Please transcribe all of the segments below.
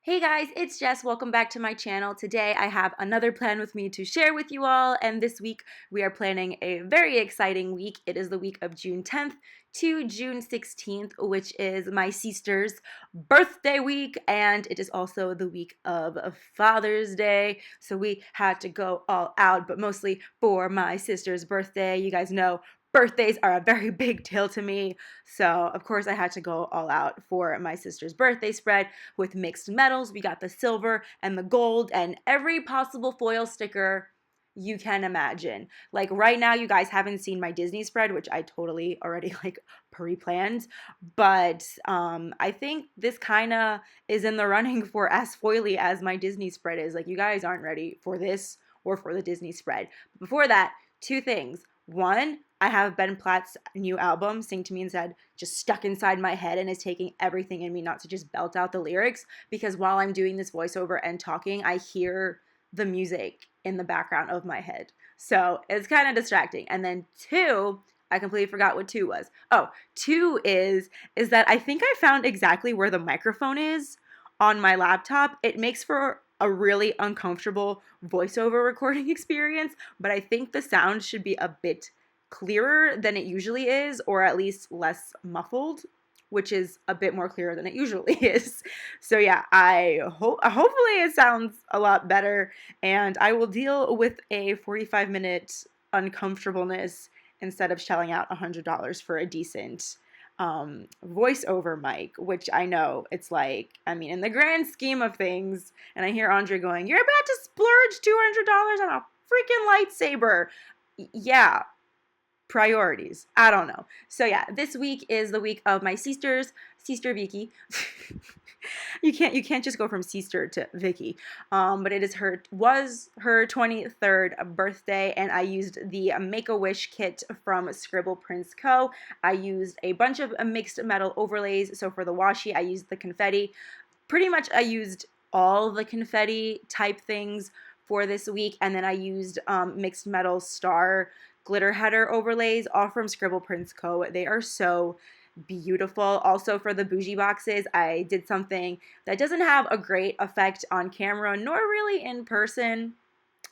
Hey guys, it's Jess. Welcome back to my channel. Today I have another plan with me to share with you all, and this week we are planning a very exciting week. It is the week of June 10th to June 16th, which is my sister's birthday week, and it is also the week of Father's Day, so we had to go all out, but mostly for my sister's birthday. You guys know birthdays are a very big deal to me, so of course I had to go all out for my sister's birthday spread with mixed metals. We got the silver and the gold and every possible foil sticker you can imagine. Like right now, you guys haven't seen my Disney spread, which I totally already pre-planned, but I think this kind of is in the running for as foily as my Disney spread is. Like, you guys aren't ready for this or for the Disney spread. But before that, two things. One, I have Ben Platt's new album, Sing to Me Instead, just stuck inside my head and is taking everything in me not to just belt out the lyrics, because while I'm doing this voiceover and talking, I hear the music in the background of my head. So it's kind of distracting. And then two, I completely forgot what two was. Oh, two is that I think I found exactly where the microphone is on my laptop. It makes for a really uncomfortable voiceover recording experience, but I think the sound should be a bit clearer than it usually is, or at least less muffled, which is a bit more clear than it usually is. So yeah, hopefully it sounds a lot better, and I will deal with a 45-minute uncomfortableness instead of shelling out $100 for a decent voiceover mic, which I know it's like, I mean, in the grand scheme of things, and I hear Andre going, "You're about to splurge $200 on a freaking lightsaber." Yeah, priorities. I don't know. So yeah, this week is the week of my sister Vicky. You can't just go from sister to Vicky. But it was her 23rd birthday, and I used the Make-A-Wish kit from ScribblePrintsCo. I used a bunch of mixed metal overlays. So for the washi, I used the confetti. Pretty much I used all the confetti type things for this week, and then I used mixed metal star glitter header overlays, all from ScribblePrintsCo. They are so beautiful. Also, for the bougie boxes, I did something that doesn't have a great effect on camera nor really in person,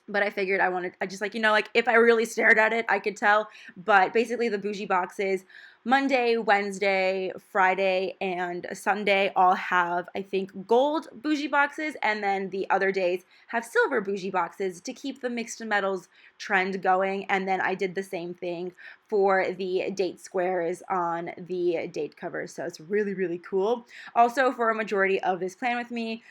but I figured I just if I really stared at it, I could tell. But basically, the bougie boxes, Monday, Wednesday, Friday, and Sunday all have, I think, gold bougie boxes, and then the other days have silver bougie boxes to keep the mixed metals trend going. And then I did the same thing for the date squares on the date covers, so it's really, really cool. Also, for a majority of this plan with me,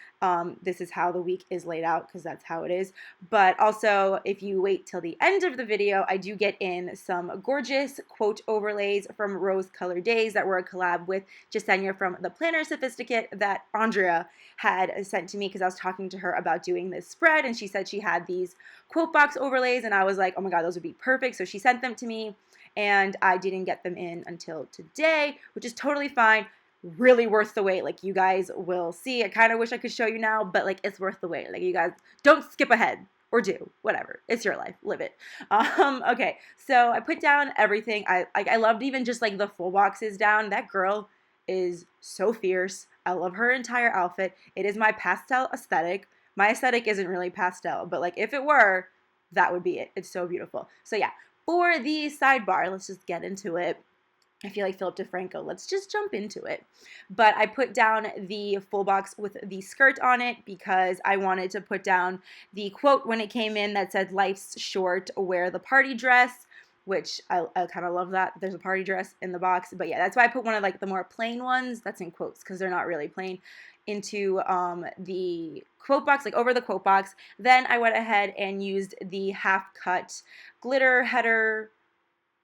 this is how the week is laid out, because that's how it is. But also, if you wait till the end of the video, I do get in some gorgeous quote overlays from Rose Color Days that were a collab with Jasenia from the Planner Sophisticate that Andrea had sent to me, because I was talking to her about doing this spread, and she said she had these quote box overlays, and I was like, oh my god, those would be perfect. So she sent them to me, and I didn't get them in until today, which is totally fine. Really worth the wait. Like, you guys will see. I kind of wish I could show you now, but like, it's worth the wait. Like, you guys don't skip ahead, or do, whatever. It's your life, live it. Okay, so I put down everything. I loved even just like the full boxes down. That girl is so fierce. I love her entire outfit. It is my pastel aesthetic. My aesthetic isn't really pastel, but like, if it were, that would be it. It's so beautiful. So yeah, for the sidebar, let's just get into it. I feel like Philip DeFranco. Let's just jump into it. But I put down the full box with the skirt on it because I wanted to put down the quote when it came in that said, "Life's short, wear the party dress," which I kind of love that. There's a party dress in the box. But yeah, that's why I put one of like the more plain ones, that's in quotes because they're not really plain, into the quote box, like over the quote box. Then I went ahead and used the half cut glitter header,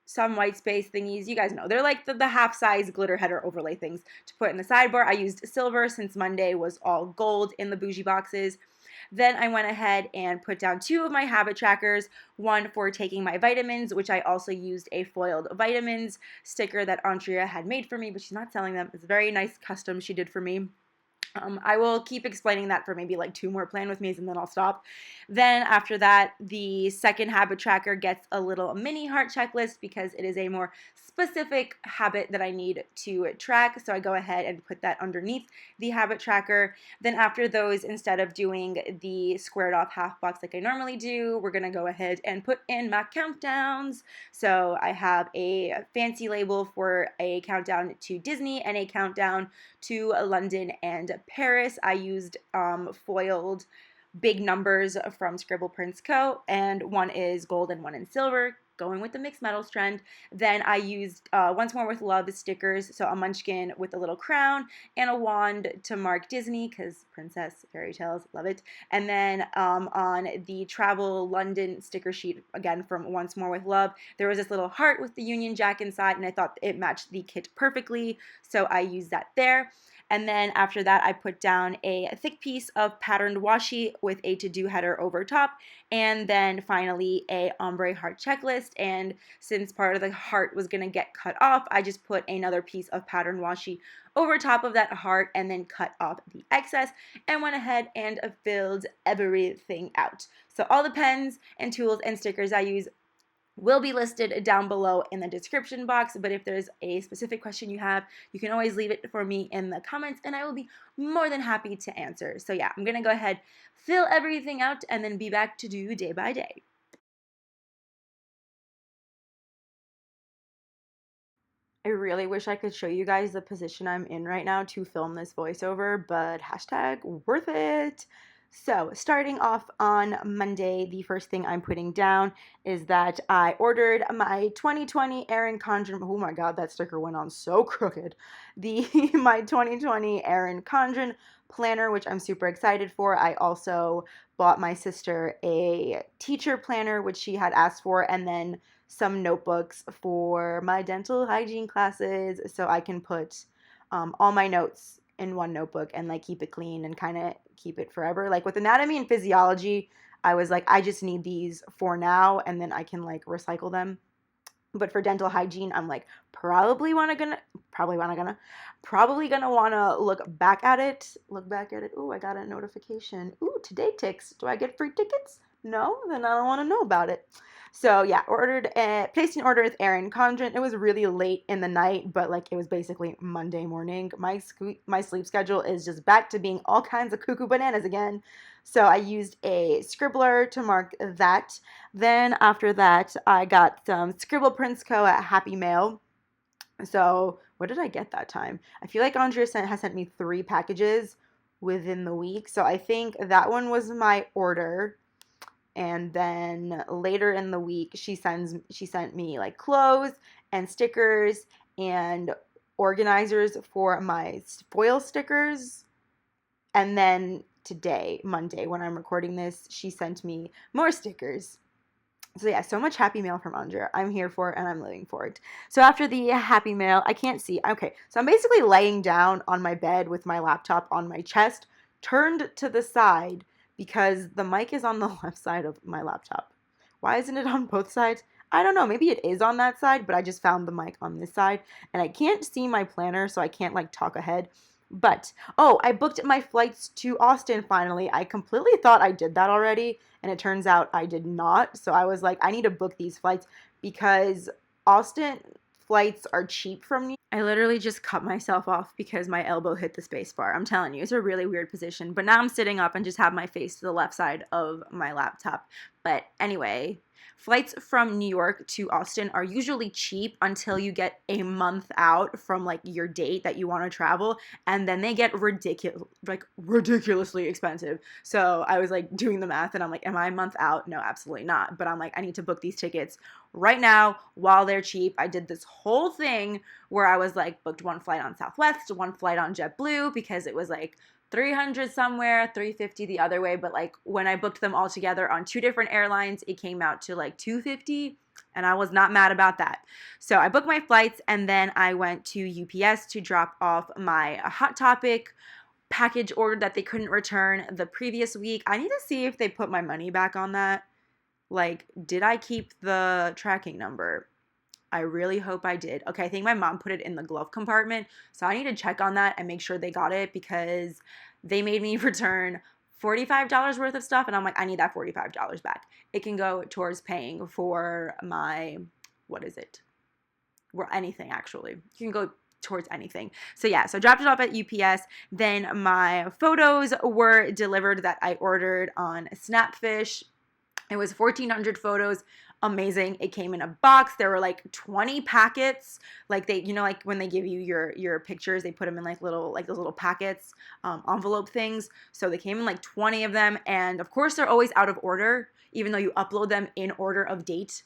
some white space thingies. You guys know, they're like the half size glitter header overlay things to put in the sidebar. I used silver since Monday was all gold in the bougie boxes. Then I went ahead and put down two of my habit trackers, one for taking my vitamins, which I also used a foiled vitamins sticker that Andrea had made for me, but she's not selling them. It's a very nice custom she did for me. I will keep explaining that for maybe like 2 more plan with me's and then I'll stop. Then after that, the second habit tracker gets a little mini heart checklist because it is a more specific habit that I need to track. So I go ahead and put that underneath the habit tracker. Then after those, instead of doing the squared off half box like I normally do, we're going to go ahead and put in my countdowns. So I have a fancy label for a countdown to Disney and a countdown to London and Paris. I used foiled big numbers from ScribblePrintsCo, and one is gold and one in silver, going with the mixed metals trend. Then I used Once More with Love stickers, so a munchkin with a little crown and a wand to mark Disney, because princess fairy tales, love it. And then on the travel London sticker sheet, again from Once More with Love, there was this little heart with the Union Jack inside, and I thought it matched the kit perfectly, so I used that there. And then after that, I put down a thick piece of patterned washi with a to-do header over top. And then finally a ombre heart checklist. And since part of the heart was going to get cut off, I just put another piece of patterned washi over top of that heart and then cut off the excess and went ahead and filled everything out. So all the pens and tools and stickers I use will be listed down below in the description box, but if there's a specific question you have, you can always leave it for me in the comments and I will be more than happy to answer. So yeah, I'm gonna go ahead, fill everything out, and then be back to do day by day. I really wish I could show you guys the position I'm in right now to film this voiceover, but hashtag worth it. So starting off on Monday, the first thing I'm putting down is that I ordered my 2020 Erin Condren, oh my god, that sticker went on so crooked, my 2020 Erin Condren planner, which I'm super excited for. I also bought my sister a teacher planner, which she had asked for, and then some notebooks for my dental hygiene classes so I can put all my notes in one notebook and like keep it clean and kind of keep it forever. Like with anatomy and physiology, I was like, I just need these for now and then I can like recycle them. But for dental hygiene, I'm like probably gonna want to look back at it. Ooh, I got a notification. Ooh, today ticks. Do I get free tickets? No, then I don't want to know about it. So yeah, placed an order with Erin Condren. It was really late in the night, but like it was basically Monday morning. My sleep schedule is just back to being all kinds of cuckoo bananas again. So I used a scribbler to mark that. Then after that, I got some ScribblePrintsCo at Happy Mail. So what did I get that time? I feel like Andrea has sent me 3 packages within the week. So I think that one was my order. And then later in the week, she sent me like clothes and stickers and organizers for my foil stickers. And then today, Monday, when I'm recording this, she sent me more stickers. So yeah, so much happy mail from Andrea. I'm here for it and I'm living for it. So after the happy mail, I can't see. Okay, so I'm basically laying down on my bed with my laptop on my chest, turned to the side because the mic is on the left side of my laptop. Why isn't it on both sides? I don't know. Maybe it is on that side, but I just found the mic on this side and I can't see my planner, so I can't like talk ahead. But, oh, I booked my flights to Austin finally. I completely thought I did that already, and it turns out I did not. So I was like, I need to book these flights because Austin flights are cheap from New York. I literally just cut myself off because my elbow hit the space bar. I'm telling you, it's a really weird position. But now I'm sitting up and just have my face to the left side of my laptop. But anyway, flights from New York to Austin are usually cheap until you get a month out from like your date that you want to travel, and then they get ridiculously expensive. So I was like doing the math and I'm like, am I a month out? No, absolutely not. But I'm like, I need to book these tickets right now while they're cheap. I did this whole thing where I was like booked one flight on Southwest, one flight on JetBlue because it was like 300 somewhere, 350 the other way, but like when I booked them all together on 2 different airlines, it came out to like 250, and I was not mad about that. So I booked my flights and then I went to UPS to drop off my Hot Topic package order that they couldn't return the previous week. I need to see if they put my money back on that. Like, did I keep the tracking number? I really hope I did. Okay, I think my mom put it in the glove compartment, so I need to check on that and make sure they got it because they made me return $45 worth of stuff, and I'm like, I need that $45 back. It can go towards paying for my, what is it? Well, anything actually. You can go towards anything. So yeah, so I dropped it off at UPS. Then my photos were delivered that I ordered on Snapfish. It was 1,400 photos. Amazing. It came in a box. There were like 20 packets. Like they, like when they give you your pictures, they put them in like those little packets, envelope things. So they came in like 20 of them. And of course they're always out of order, even though you upload them in order of date.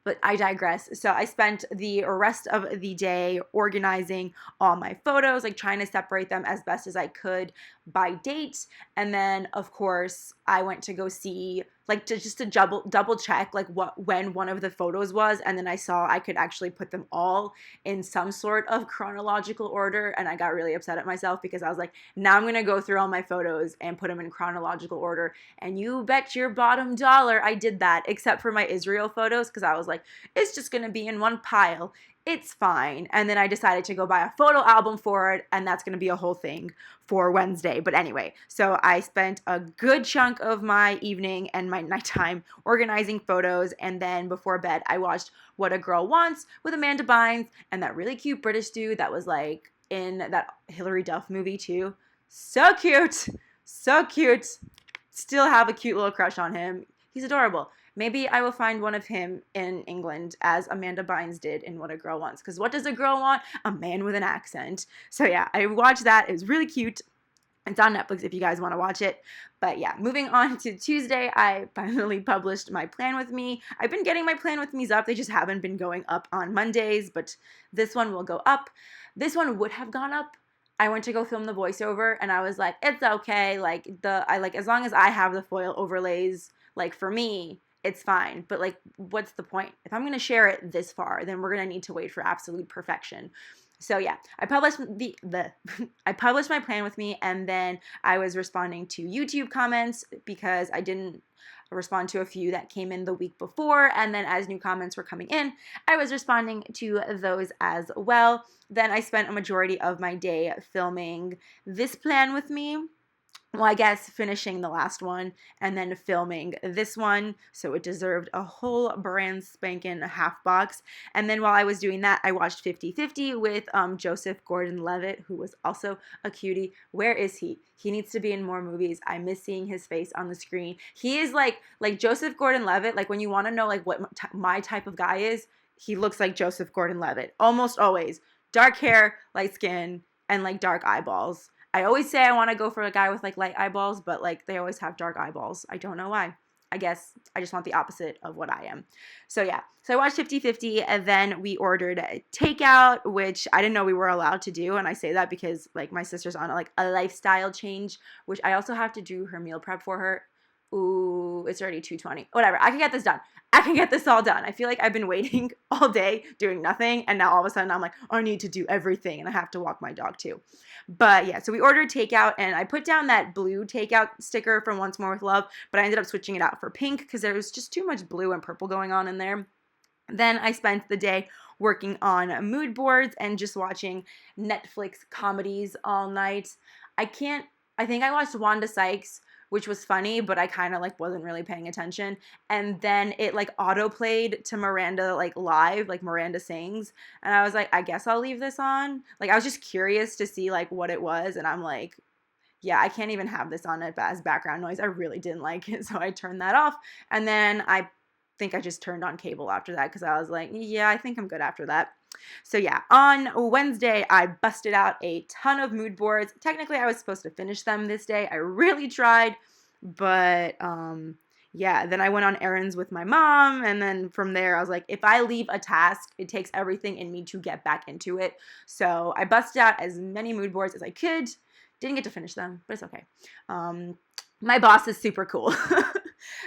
But I digress. So I spent the rest of the day organizing all my photos, like trying to separate them as best as I could by date. And then, of course, I went to go see, like to double check like when one of the photos was. And then I saw I could actually put them all in some sort of chronological order. And I got really upset at myself because I was like, now I'm going to go through all my photos and put them in chronological order. And you bet your bottom dollar I did that, except for my Israel photos, because I was like, it's just going to be in one pile. It's fine. And then I decided to go buy a photo album for it, and that's going to be a whole thing for Wednesday. But anyway, so I spent a good chunk of my evening and my nighttime organizing photos, and then before bed, I watched What a Girl Wants with Amanda Bynes and that really cute British dude that was like in that Hilary Duff movie too. So cute. So cute. Still have a cute little crush on him. He's adorable. Maybe I will find one of him in England as Amanda Bynes did in What a Girl Wants. Because what does a girl want? A man with an accent. So yeah, I watched that. It was really cute. It's on Netflix if you guys want to watch it. But yeah, moving on to Tuesday, I finally published my Plan With Me. I've been getting my Plan With Me's up. They just haven't been going up on Mondays, but this one will go up. This one would have gone up. I went to go film the voiceover and I was like, it's okay. As long as I have the foil overlays, like for me, it's fine. But like, what's the point? If I'm going to share it this far, then we're going to need to wait for absolute perfection. So yeah, I published I published my Plan With Me, and then I was responding to YouTube comments because I didn't respond to a few that came in the week before, and then as new comments were coming in, I was responding to those as well. Then I spent a majority of my day filming this Plan With Me. Well, I guess finishing the last one and then filming this one, so it deserved a whole brand spanking half box. And then while I was doing that, I watched 50/50 with Joseph Gordon-Levitt, who was also a cutie. Where is he? He needs to be in more movies. I miss seeing his face on the screen. He is like Joseph Gordon-Levitt. Like when you want to know like what my type of guy is, he looks like Joseph Gordon-Levitt almost always. Dark hair, light skin, and like dark eyeballs. I always say I want to go for a guy with like light eyeballs, but like they always have dark eyeballs. I don't know why. I guess I just want the opposite of what I am. So yeah, so I watched 50/50, and then we ordered takeout, which I didn't know we were allowed to do. And I say that because like my sister's on a lifestyle change, which I also have to do her meal prep for her. Ooh, it's already 2:20. Whatever, I can get this done. I can get this all done. I feel like I've been waiting all day doing nothing, and now all of a sudden I'm like, I need to do everything, and I have to walk my dog too. But yeah, so we ordered takeout, and I put down that blue takeout sticker from Once More With Love, but I ended up switching it out for pink because there was just too much blue and purple going on in there. Then I spent the day working on mood boards and just watching Netflix comedies all night. I think I watched Wanda Sykes, which was funny, but I kind of like wasn't really paying attention. And then it like auto played to Miranda like live, like Miranda sings. And I was like, I guess I'll leave this on. Like I was just curious to see like what it was. And I'm like, yeah, I can't even have this on as background noise. I really didn't like it. So I turned that off. And then I think I just turned on cable after that because I was like, yeah, I think I'm good after that. So yeah, on Wednesday, I busted out a ton of mood boards. Technically, I was supposed to finish them this day. I really tried, but yeah, then I went on errands with my mom, and then from there, I was like, if I leave a task, it takes everything in me to get back into it. So I busted out as many mood boards as I could. Didn't get to finish them, but it's okay. My boss is super cool.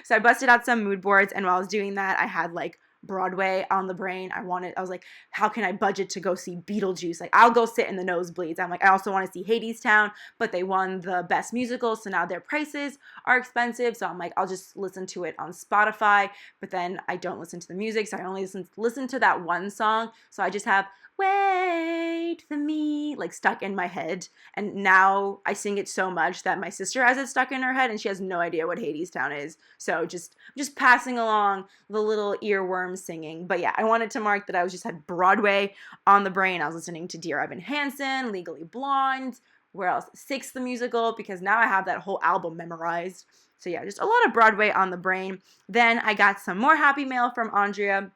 So I busted out some mood boards, and while I was doing that, I had like Broadway on the brain. I was like, how can I budget to go see Beetlejuice? Like, I'll go sit in the nosebleeds. I'm like, I also want to see Hadestown, but they won the best musical, so now their prices are expensive. So I'm like, I'll just listen to it on Spotify, but then I don't listen to the music, so I only listen to that one song. So I just have wait for me like stuck in my head, and now I sing it so much that my sister has it stuck in her head and she has no idea what Hadestown is. So just passing along the little earworm singing. But yeah, I wanted to mark that I was just had Broadway on the brain. I was listening to Dear Evan Hansen, Legally Blonde, where else? Six the musical, because now I have that whole album memorized. So yeah, just a lot of Broadway on the brain. Then I got some more happy mail from Andrea,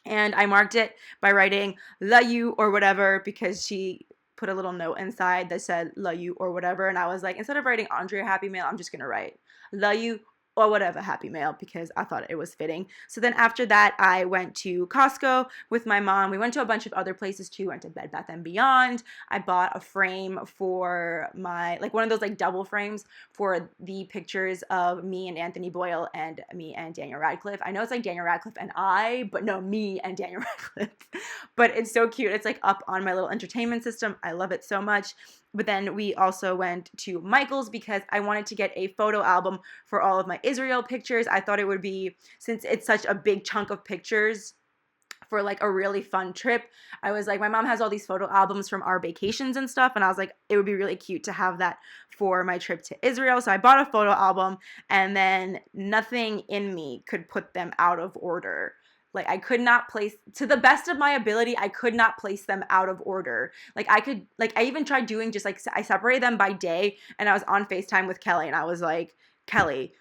and I marked it by writing "la you" or whatever, because she put a little note inside that said "la you" or whatever, and I was like, instead of writing Andrea happy mail, I'm just gonna write "la you" or whatever happy mail, because I thought it was fitting. So then after that, I went to Costco with my mom. We went to a bunch of other places too. Went to Bed Bath & Beyond. I bought a frame for my, like one of those like double frames for the pictures of me and Anthony Boyle and me and Daniel Radcliffe. I know it's like Daniel Radcliffe and I, but no, me and Daniel Radcliffe. But it's so cute. It's like up on my little entertainment system. I love it so much. But then we also went to Michael's because I wanted to get a photo album for all of my Israel pictures. I thought it would be, since it's such a big chunk of pictures for like a really fun trip, I was like, my mom has all these photo albums from our vacations and stuff, and I was like, it would be really cute to have that for my trip to Israel. So I bought a photo album, and then nothing in me could put them out of order. Like I could not place, to the best of my ability, I could not place them out of order. Like I even tried doing just like, I separated them by day, and I was on FaceTime with Kelly, and I was like, Kelly,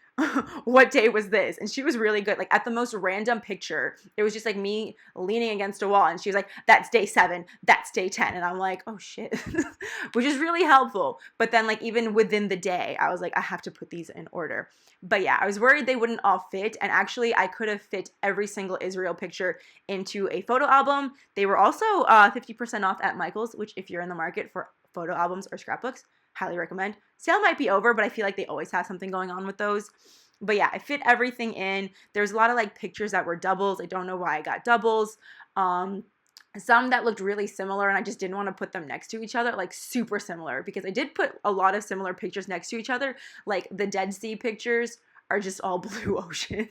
what day was this? And she was really good. Like at the most random picture, it was just like me leaning against a wall, and she was like, that's day 7, that's day 10. And I'm like, oh shit, which is really helpful. But then like even within the day, I was like, I have to put these in order. But yeah, I was worried they wouldn't all fit. And actually I could have fit every single Israel picture into a photo album. They were also 50% off at Michael's, which if you're in the market for photo albums or scrapbooks, highly recommend. Sale might be over, but I feel like they always have something going on with those. But yeah, I fit everything in. There's a lot of like pictures that were doubles. I don't know why I got doubles. Some that looked really similar, and I just didn't want to put them next to each other, like super similar, because I did put a lot of similar pictures next to each other. Like the Dead Sea pictures are just all blue ocean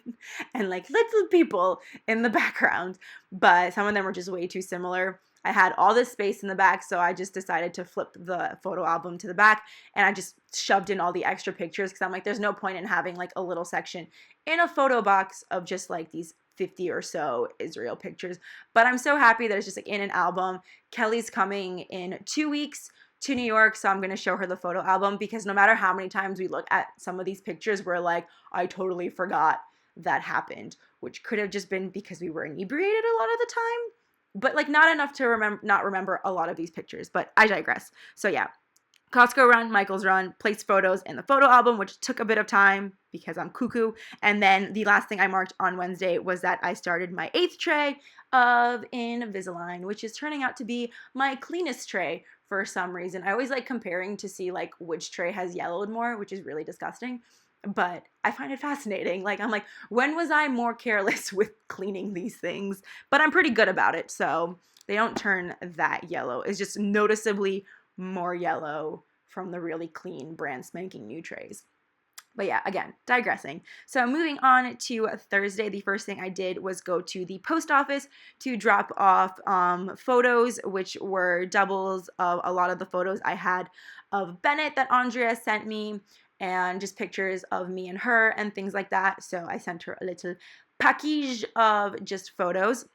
and like little people in the background, but some of them were just way too similar. I had all this space in the back, so I just decided to flip the photo album to the back, and I just shoved in all the extra pictures, because I'm like, there's no point in having like a little section in a photo box of just like these 50 or so Israel pictures. But I'm so happy that it's just like in an album. Kelly's coming in 2 weeks to New York, so I'm going to show her the photo album, because no matter how many times we look at some of these pictures, we're like, I totally forgot that happened, which could have just been because we were inebriated a lot of the time, but like not enough to not remember a lot of these pictures. But I digress. So yeah, Costco run, Michael's run, placed photos in the photo album, which took a bit of time because I'm cuckoo. And then the last thing I marked on Wednesday was that I started my 8th tray of Invisalign, which is turning out to be my cleanest tray for some reason. I always like comparing to see like which tray has yellowed more, which is really disgusting. But I find it fascinating. Like, I'm like, when was I more careless with cleaning these things? But I'm pretty good about it, so they don't turn that yellow. It's just noticeably more yellow from the really clean, brand spanking new trays. But yeah, again, digressing. So moving on to Thursday, the first thing I did was go to the post office to drop off photos, which were doubles of a lot of the photos I had of Bennett that Andrea sent me, and just pictures of me and her and things like that. So I sent her a little package of just photos.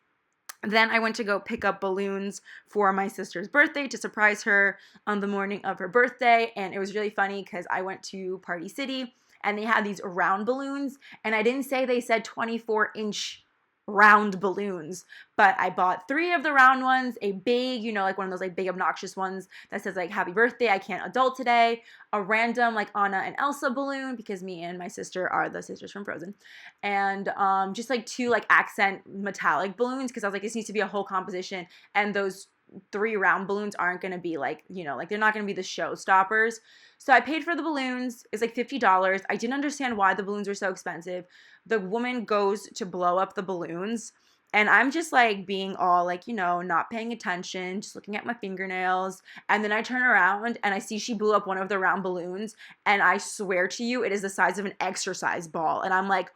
Then I went to go pick up balloons for my sister's birthday to surprise her on the morning of her birthday. And it was really funny because I went to Party City and they had these round balloons. And I didn't say they said 24-inch round balloons, but I bought 3 of the round ones, a big, you know, like one of those like big obnoxious ones that says like happy birthday, I can't adult today, a random like Anna and Elsa balloon, because me and my sister are the sisters from Frozen, and just like 2 like accent metallic balloons, because I was like, this needs to be a whole composition, and those 3 round balloons aren't going to be like, you know, like they're not going to be the show stoppers. So I paid for the balloons. It's like $50. I didn't understand why the balloons were so expensive. The woman goes to blow up the balloons And I'm just like being all like, not paying attention, just looking at my fingernails. And then I turn around and I see she blew up one of the round balloons. And I swear to you, it is the size of an exercise ball. And I'm like,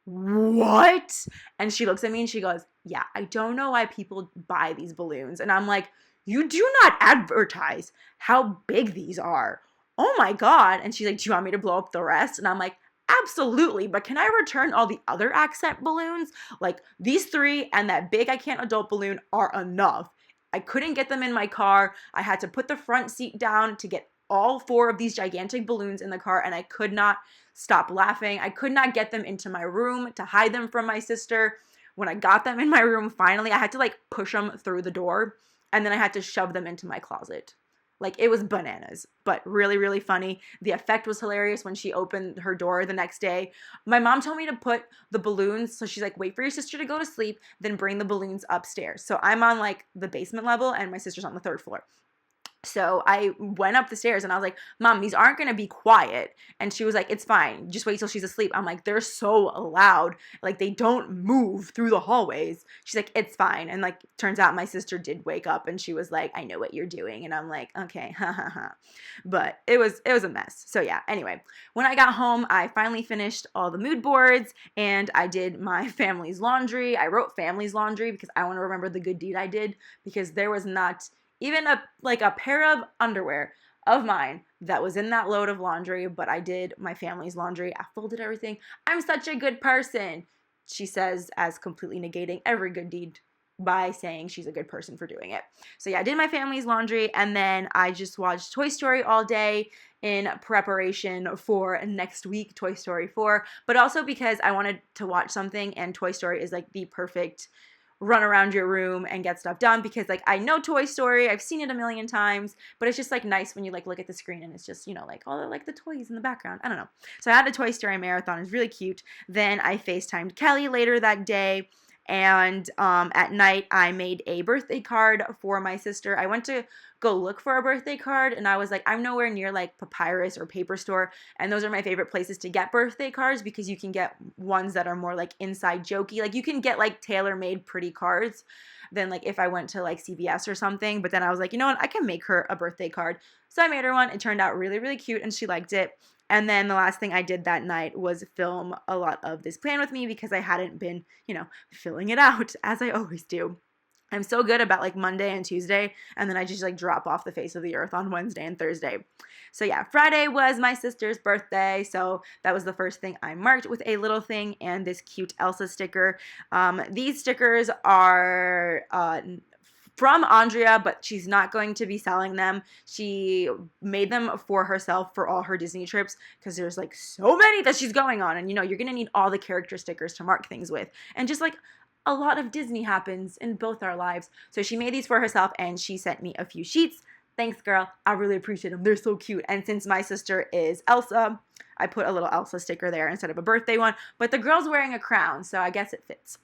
what? And she looks at me and she goes, yeah, I don't know why people buy these balloons. And I'm like, you do not advertise how big these are. Oh my God. And she's like, do you want me to blow up the rest? And I'm like, absolutely, but can I return all the other accent balloons? Like these 3 and that big I Can't adult balloon are enough. I couldn't get them in my car. I had to put the front seat down to get all 4 of these gigantic balloons in the car, and I could not stop laughing. I could not get them into my room to hide them from my sister. When I got them in my room, finally, I had to like push them through the door, and then I had to shove them into my closet. Like, it was bananas, but really, really funny. The effect was hilarious when she opened her door the next day. My mom told me to put the balloons, so she's like, wait for your sister to go to sleep, then bring the balloons upstairs. So I'm on like the basement level and my sister's on the 3rd floor. So I went up the stairs and I was like, Mom, these aren't going to be quiet. And she was like, it's fine. Just wait till she's asleep. I'm like, they're so loud. Like, they don't move through the hallways. She's like, it's fine. And like, turns out my sister did wake up and she was like, I know what you're doing. And I'm like, okay, ha ha ha. But it was a mess. So yeah, anyway, when I got home, I finally finished all the mood boards and I did my family's laundry. I wrote family's laundry because I want to remember the good deed I did, because there was not even a pair of underwear of mine that was in that load of laundry, but I did my family's laundry. I folded everything. I'm such a good person, she says, as completely negating every good deed by saying she's a good person for doing it. So yeah, I did my family's laundry, and then I just watched Toy Story all day in preparation for next week, Toy Story 4, but also because I wanted to watch something, and Toy Story is like the perfect run around your room and get stuff done, because like I know Toy Story, I've seen it a million times, but it's just like nice when you like look at the screen and it's just, like all the like the toys in the background. I don't know. So I had a Toy Story marathon. It was really cute. Then I FaceTimed Kelly later that day. And at night, I made a birthday card for my sister. I went to go look for a birthday card, and I was like, I'm nowhere near like Papyrus or Paper Store, and those are my favorite places to get birthday cards, because you can get ones that are more like inside jokey. Like you can get like tailor-made pretty cards than like if I went to like CVS or something. But then I was like, you know what? I can make her a birthday card. So I made her one. It turned out really, really cute, and she liked it. And then the last thing I did that night was film a lot of this plan with me, because I hadn't been, filling it out as I always do. I'm so good about like Monday and Tuesday, and then I just like drop off the face of the earth on Wednesday and Thursday. So yeah, Friday was my sister's birthday, so that was the first thing I marked with a little thing and this cute Elsa sticker. These stickers are from Andrea, but she's not going to be selling them. She made them for herself for all her Disney trips, because there's like so many that she's going on, and you're going to need all the character stickers to mark things with, and just like a lot of Disney happens in both our lives. So she made these for herself, and she sent me a few sheets. Thanks, girl. I really appreciate them. They're so cute. And since my sister is Elsa, I put a little Elsa sticker there instead of a birthday one, but the girl's wearing a crown, so I guess it fits.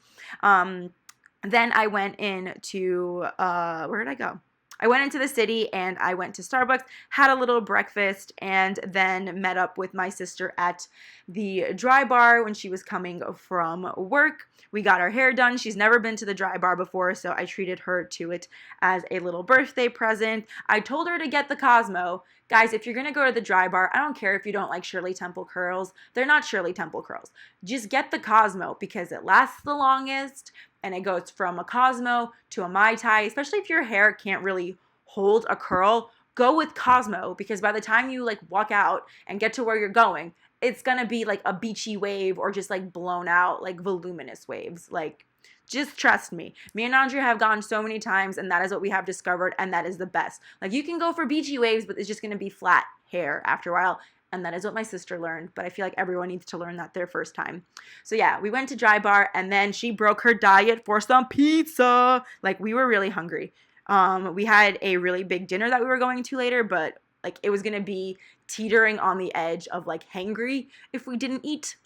Then I went into, where did I go? I went into the city and I went to Starbucks, had a little breakfast, and then met up with my sister at the dry bar when she was coming from work. We got our hair done. She's never been to the dry bar before, so I treated her to it as a little birthday present. I told her to get the Cosmo. Guys, if you're going to go to the dry bar, I don't care if you don't like Shirley Temple curls. They're not Shirley Temple curls. Just get the Cosmo, because it lasts the longest, and it goes from a Cosmo to a Mai Tai. Especially if your hair can't really hold a curl, go with Cosmo, because by the time you like walk out and get to where you're going, it's gonna be like a beachy wave or just like blown out like voluminous waves. Like, just trust me. Me and Andrea have gone so many times, and that is what we have discovered, and that is the best. Like, you can go for beachy waves, but it's just gonna be flat hair after a while. And that is what my sister learned, but I feel like everyone needs to learn that their first time. So yeah, we went to Dry Bar, and then she broke her diet for some pizza. Like, we were really hungry. We had a really big dinner that we were going to later, but like it was going to be teetering on the edge of like hangry if we didn't eat.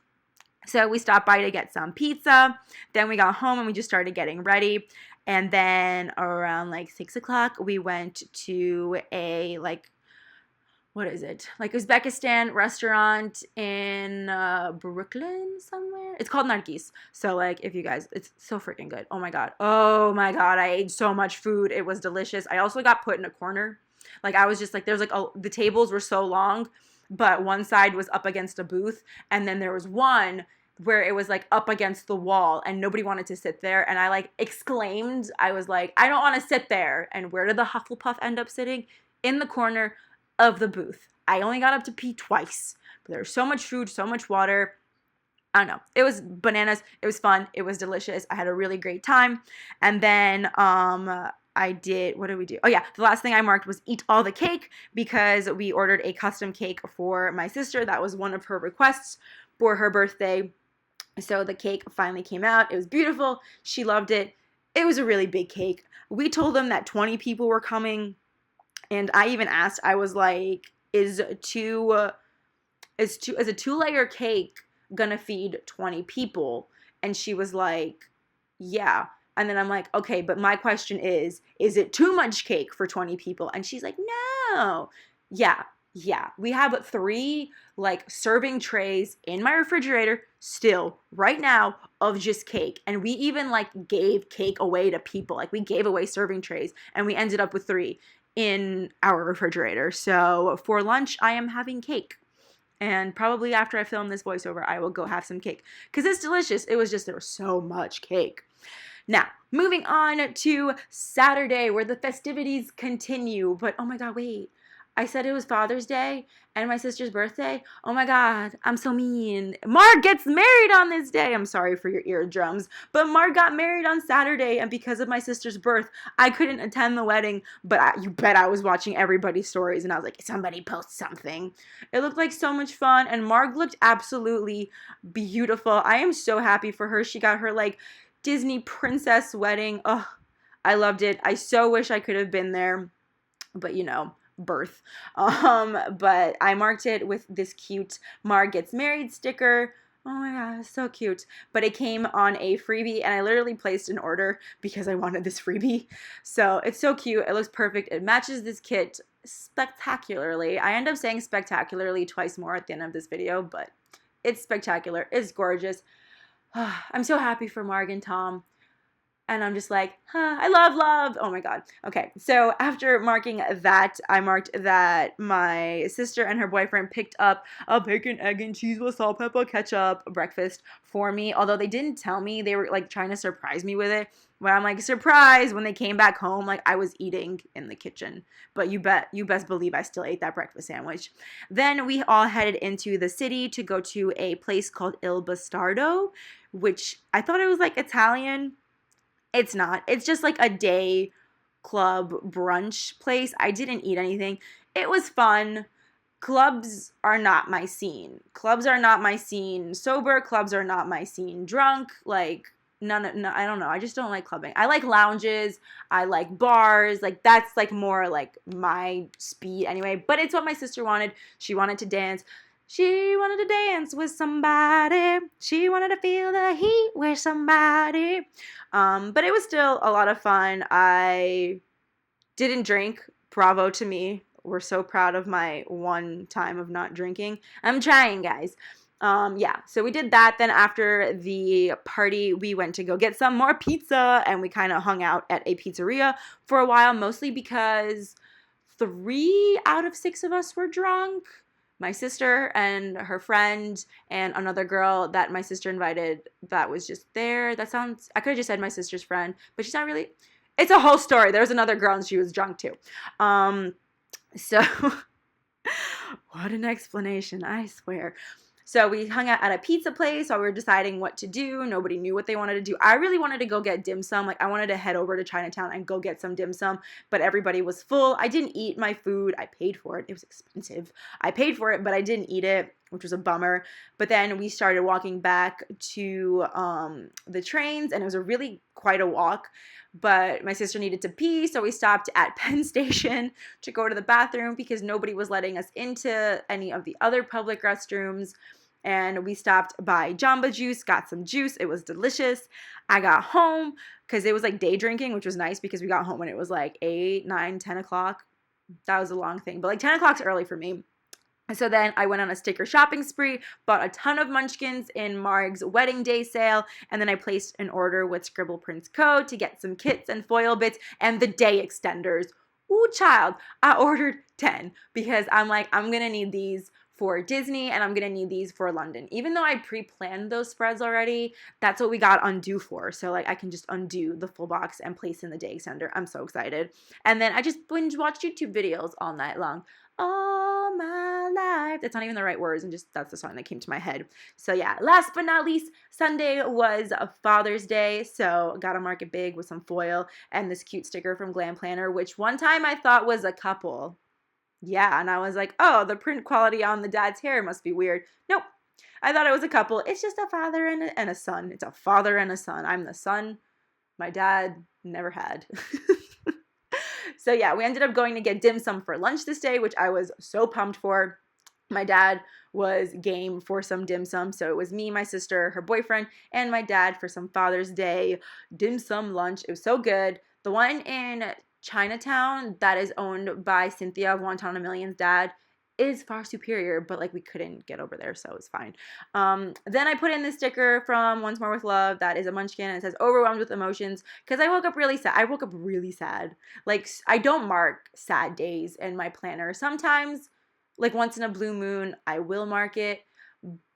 So we stopped by to get some pizza. Then we got home and we just started getting ready. And then around like 6 o'clock, we went to a like what is it? Like Uzbekistan restaurant in Brooklyn somewhere. It's called Nargis. So like if you guys, it's so freaking good. Oh my god. Oh my god. I ate so much food. It was delicious. I also got put in a corner. Like I was just like, there's like the tables were so long, but one side was up against a booth, and then there was one where it was like up against the wall and nobody wanted to sit there, and I like exclaimed, I was like, I don't want to sit there. And where did the Hufflepuff end up sitting? In the corner of the booth. I only got up to pee twice, but there was so much food, so much water. I don't know. It was bananas. It was fun. It was delicious. I had a really great time. And then I did, what did we do? Oh yeah, the last thing I marked was eat all the cake, because we ordered a custom cake for my sister. That was one of her requests for her birthday. So the cake finally came out. It was beautiful. She loved it. It was a really big cake. We told them that 20 people were coming. And I even asked, I was like, is a 2-layer cake gonna feed 20 people? And she was like, yeah. And then I'm like, okay, but my question is it too much cake for 20 people? And she's like, no. Yeah. We have 3 like serving trays in my refrigerator still right now of just cake. And we even like gave cake away to people. Like we gave away serving trays and we ended up with 3 in our refrigerator. So for lunch, I am having cake. And probably after I film this voiceover, I will go have some cake, because it's delicious. It was just, there was so much cake. Now, moving on to Saturday, where the festivities continue. But oh my god, wait. I said it was Father's Day and my sister's birthday. Oh my god, I'm so mean. Mark gets married on this day. I'm sorry for your eardrums, but Mark got married on Saturday, and because of my sister's birth, I couldn't attend the wedding, but you bet I was watching everybody's stories, and I was like, somebody post something. It looked like so much fun, and Mark looked absolutely beautiful. I am so happy for her. She got her like Disney princess wedding. Oh, I loved it. I so wish I could have been there, but you know, birth. But I marked it with this cute Mark gets married sticker. Oh my god, so cute. But it came on a freebie, and I literally placed an order because I wanted this freebie. So it's so cute. It looks perfect. It matches this kit spectacularly. I end up saying spectacularly twice more at the end of this video, but it's spectacular. It's gorgeous. I'm so happy for Mark and Tom. And I'm just like, I love. Oh my god. Okay, so after marking that, I marked that my sister and her boyfriend picked up a bacon, egg, and cheese with salt, pepper, ketchup breakfast for me. Although they didn't tell me, they were like trying to surprise me with it. When I'm like, surprise, when they came back home, like I was eating in the kitchen. But you best believe I still ate that breakfast sandwich. Then we all headed into the city to go to a place called Il Bastardo, which I thought it was like Italian. It's not. It's just like a day club brunch place. I didn't eat anything. It was fun. Clubs are not my scene. Clubs are not my scene. Sober clubs are not my scene. Drunk, like, no, I don't know. I just don't like clubbing. I like lounges. I like bars. Like, that's like more like my speed anyway. But it's what my sister wanted. She wanted to dance. She wanted to dance with somebody. She wanted to feel the heat with somebody. But it was still a lot of fun. I didn't drink. Bravo to me. We're so proud of my one time of not drinking. I'm trying, guys. Yeah, so we did that. Then after the party, we went to go get some more pizza, and we kind of hung out at a pizzeria for a while, mostly because 3 out of 6 of us were drunk. My sister and her friend and another girl that my sister invited that was just there. That sounds, I could have just said my sister's friend, but she's not really. It's a whole story. There was another girl and she was drunk too. So what an explanation, I swear. So we hung out at a pizza place while we were deciding what to do. Nobody knew what they wanted to do. I really wanted to go get dim sum. Like I wanted to head over to Chinatown and go get some dim sum, but everybody was full. I didn't eat my food. I paid for it. It was expensive. I paid for it, but I didn't eat it, which was a bummer. But then we started walking back to the trains, and it was a really quite a walk. But my sister needed to pee, so we stopped at Penn Station to go to the bathroom because nobody was letting us into any of the other public restrooms. And we stopped by Jamba Juice, got some juice. It was delicious. I got home because it was like day drinking, which was nice because we got home when it was like 8, 9, 10 o'clock. that was a long thing, but like 10 o'clock's early for me. So then I went on a sticker shopping spree, bought a ton of munchkins in Marg's wedding day sale, and then I placed an order with ScribblePrintsCo to get some kits and foil bits and the day extenders. Ooh, child, I ordered 10 because I'm like, I'm gonna need these for Disney and I'm gonna need these for London. Even though I pre-planned those spreads already, that's what we got undo for. So like I can just undo the full box and place in the day extender. I'm so excited. And then I just binge watched YouTube videos all night long. All my life. That's not even the right words, and just that's the song that came to my head. So yeah, last but not least, Sunday was a Father's Day, so gotta mark it big with some foil and this cute sticker from Glam Planner, which one time I thought was a couple. Yeah, and I was like, oh, the print quality on the dad's hair must be weird. Nope, I thought it was a couple. It's just a father and a son. It's a father and a son. I'm the son my dad never had. So yeah, we ended up going to get dim sum for lunch this day, which I was so pumped for. My dad was game for some dim sum, so it was me, my sister, her boyfriend, and my dad for some Father's Day dim sum lunch. It was so good. The one in Chinatown that is owned by Cynthia of Wonton a Million's dad is far superior, but like we couldn't get over there, so it's fine. Then I put in this sticker from Once More with Love that is a munchkin and it says overwhelmed with emotions because I woke up really sad. I woke up really sad. Like I don't mark sad days in my planner. Sometimes, like once in a blue moon, I will mark it,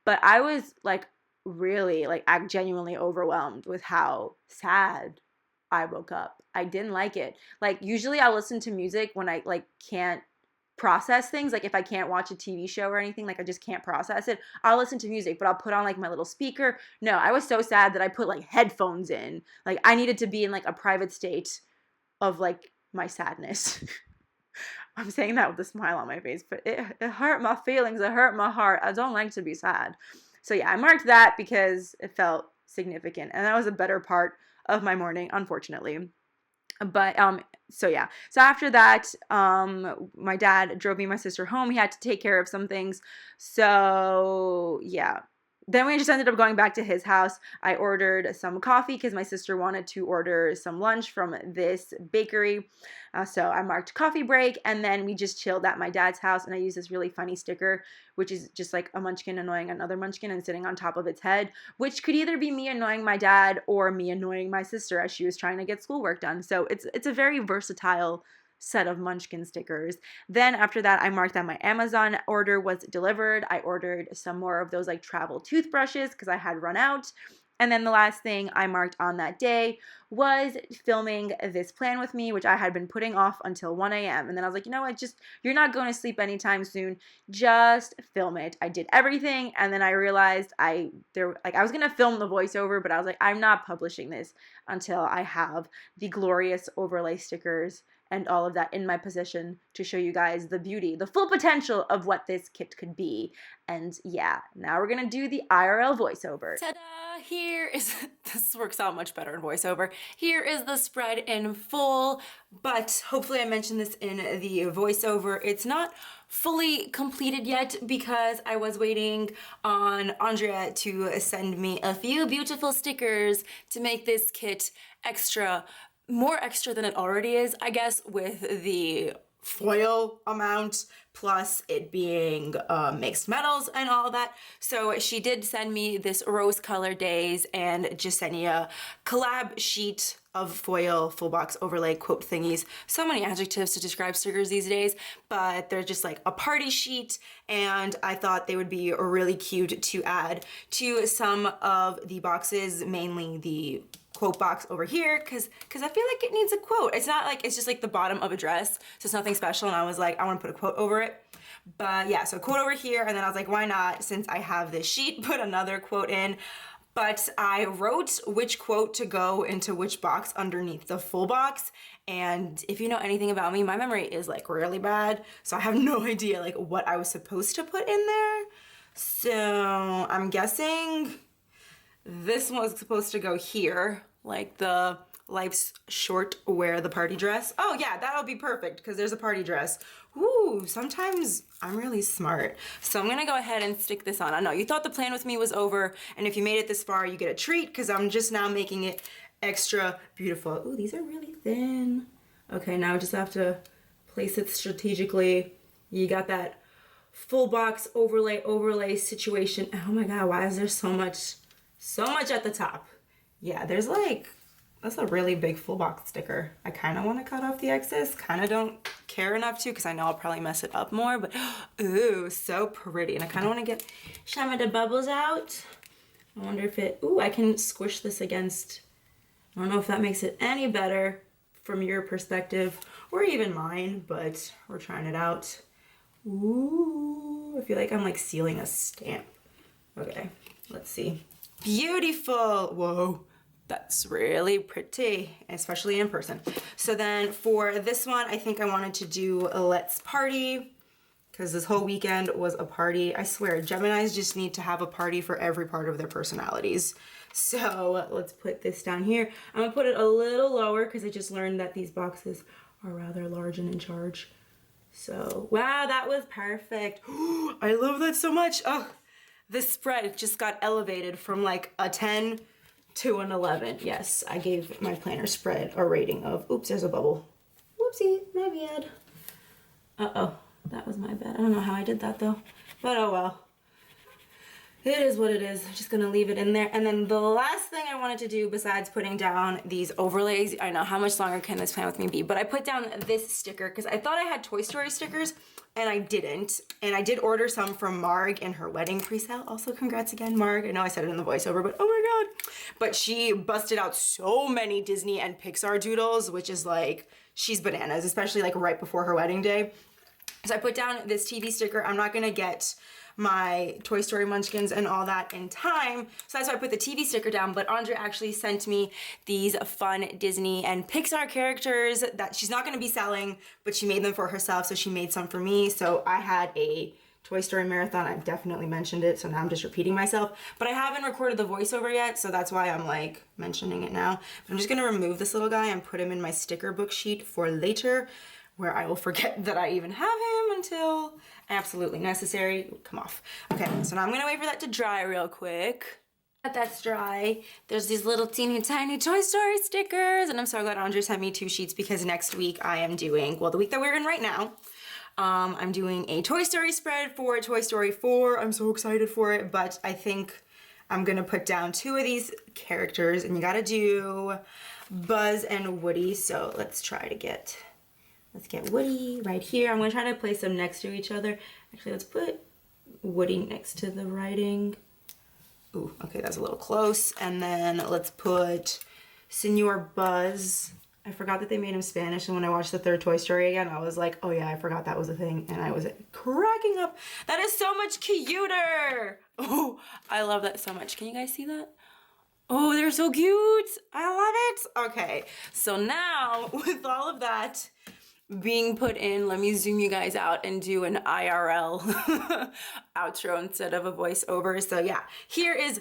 but I was like really like I'm genuinely overwhelmed with how sad I woke up. I didn't like it. Like usually I'll listen to music when I like can't process things. Like if I can't watch a TV show or anything, like I just can't process it, I'll listen to music, but I'll put on like my little speaker. No, I was so sad that I put like headphones in. Like I needed to be in like a private state of like my sadness. I'm saying that with a smile on my face, but it hurt my feelings. It hurt my heart. I don't like to be sad. So yeah, I marked that because it felt significant, and that was a better part of my morning, unfortunately. But so yeah, so after that my dad drove me and my sister home. He had to take care of some things, so yeah, then we just ended up going back to his house. I ordered some coffee because my sister wanted to order some lunch from this bakery, so I marked coffee break, and then we just chilled at my dad's house, and I used this really funny sticker, which is just like a munchkin annoying another munchkin and sitting on top of its head, which could either be me annoying my dad or me annoying my sister as she was trying to get schoolwork done. So it's a very versatile set of munchkin stickers. Then after that, I marked that my Amazon order was delivered. I ordered some more of those like travel toothbrushes because I had run out. And then the last thing I marked on that day was filming this plan with me, which I had been putting off until 1 a.m. And then I was like, you know what, just, you're not going to sleep anytime soon. Just film it. I did everything. And then I realized I was going to film the voiceover, but I was like, I'm not publishing this until I have the glorious overlay stickers and all of that in my possession to show you guys the beauty, the full potential of what this kit could be. And yeah, now we're gonna do the IRL voiceover. Ta-da! Here is, this works out much better in voiceover. Here is the spread in full, but hopefully I mentioned this in the voiceover. It's not fully completed yet because I was waiting on Andrea to send me a few beautiful stickers to make this kit more extra than it already is, I guess, with the foil amount plus it being mixed metals and all that. So she did send me this rose color days and Jasenia collab sheet of foil full box overlay quote thingies. So many adjectives to describe stickers these days, but they're just like a party sheet, and I thought they would be really cute to add to some of the boxes, mainly the quote box over here, because I feel like it needs a quote. It's not like, it's just like the bottom of a dress, so it's nothing special, and I was like, I want to put a quote over it. But yeah, so quote over here, and then I was like, why not, since I have this sheet, put another quote in. But I wrote which quote to go into which box underneath the full box, and if you know anything about me, my memory is like really bad, so I have no idea like what I was supposed to put in there. So I'm guessing this one was supposed to go here, like the life's short, wear the party dress. Oh yeah, that'll be perfect because there's a party dress. Ooh, sometimes I'm really smart. So I'm gonna go ahead and stick this on. I know you thought the plan with me was over, and if you made it this far, you get a treat because I'm just now making it extra beautiful. Ooh, these are really thin. Okay, now I just have to place it strategically. You got that full box overlay situation. Oh my god, why is there so much at the top? Yeah, there's like, that's a really big full box sticker. I kind of want to cut off the excess, kind of don't care enough to because I know I'll probably mess it up more, but ooh, so pretty. And I kind of want to get some of the bubbles out. I wonder if it, ooh, I can squish this against, I don't know if that makes it any better from your perspective or even mine, but we're trying it out. Ooh, I feel like I'm like sealing a stamp. Okay, let's see. Beautiful. Whoa, that's really pretty, especially in person. So then for this one, I think I wanted to do a Let's Party because this whole weekend was a party. I swear, Geminis just need to have a party for every part of their personalities. So let's put this down here. I'm gonna put it a little lower because I just learned that these boxes are rather large and in charge. So, wow, that was perfect. I love that so much. Oh, this spread just got elevated from like a 10 to an 11. Yes, I gave my planner spread a rating of, oops, there's a bubble. Whoopsie, my bad. Uh-oh, that was my bad. I don't know how I did that though, but oh well. It is what it is. I'm just gonna leave it in there. And then the last thing I wanted to do besides putting down these overlays, I know how much longer can this plan with me be, but I put down this sticker because I thought I had Toy Story stickers and I didn't. And I did order some from Marg in her wedding pre-sale. Also, congrats again, Marg. I know I said it in the voiceover, but oh my God. But she busted out so many Disney and Pixar doodles, which is like, she's bananas, especially like right before her wedding day. So I put down this TV sticker. I'm not gonna get my Toy Story munchkins and all that in time, so that's why I put the TV sticker down. But Andrea actually sent me these fun Disney and Pixar characters that she's not going to be selling, but she made them for herself, so she made some for me. So I had a Toy Story marathon. I've definitely mentioned it, so now I'm just repeating myself, but I haven't recorded the voiceover yet, so that's why I'm like mentioning it now. But I'm just going to remove this little guy and put him in my sticker book sheet for later, where I will forget that I even have him until absolutely necessary. Come off. Okay, so now I'm gonna wait for that to dry real quick. That's dry. There's these little teeny tiny Toy Story stickers, and I'm so glad Andrea sent me 2 sheets because next week I am doing, well, the week that we're in right now, I'm doing a Toy Story spread for Toy Story 4. I'm so excited for it, but I think I'm gonna put down 2 of these characters, and you gotta do Buzz and Woody, so let's try to get, let's get Woody right here. I'm gonna try to place them next to each other. Actually, let's put Woody next to the writing. Ooh, okay, that's a little close. And then let's put Senor Buzz. I forgot that they made him Spanish, and when I watched the 3rd Toy Story again, I was like, oh yeah, I forgot that was a thing, and I was cracking up. That is so much cuter. Oh, I love that so much. Can you guys see that? Oh, they're so cute. I love it. Okay, so now with all of that being put in, let me zoom you guys out and do an IRL outro instead of a voiceover. So yeah, here is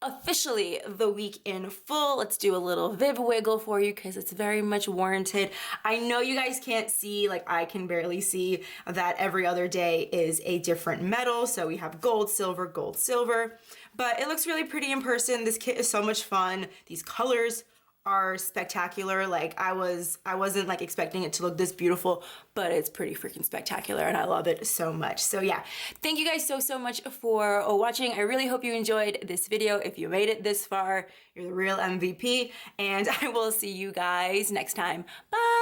officially the week in full. Let's do a little Viv wiggle for you because it's very much warranted. I know you guys can't see, like I can barely see, that every other day is a different metal. So we have gold, silver, but it looks really pretty in person. This kit is so much fun. These colors are spectacular. Like I wasn't like expecting it to look this beautiful, but it's pretty freaking spectacular and I love it so much. So yeah, thank you guys so much for watching. I really hope you enjoyed this video. If you made it this far, you're the real MVP, and I will see you guys next time. Bye.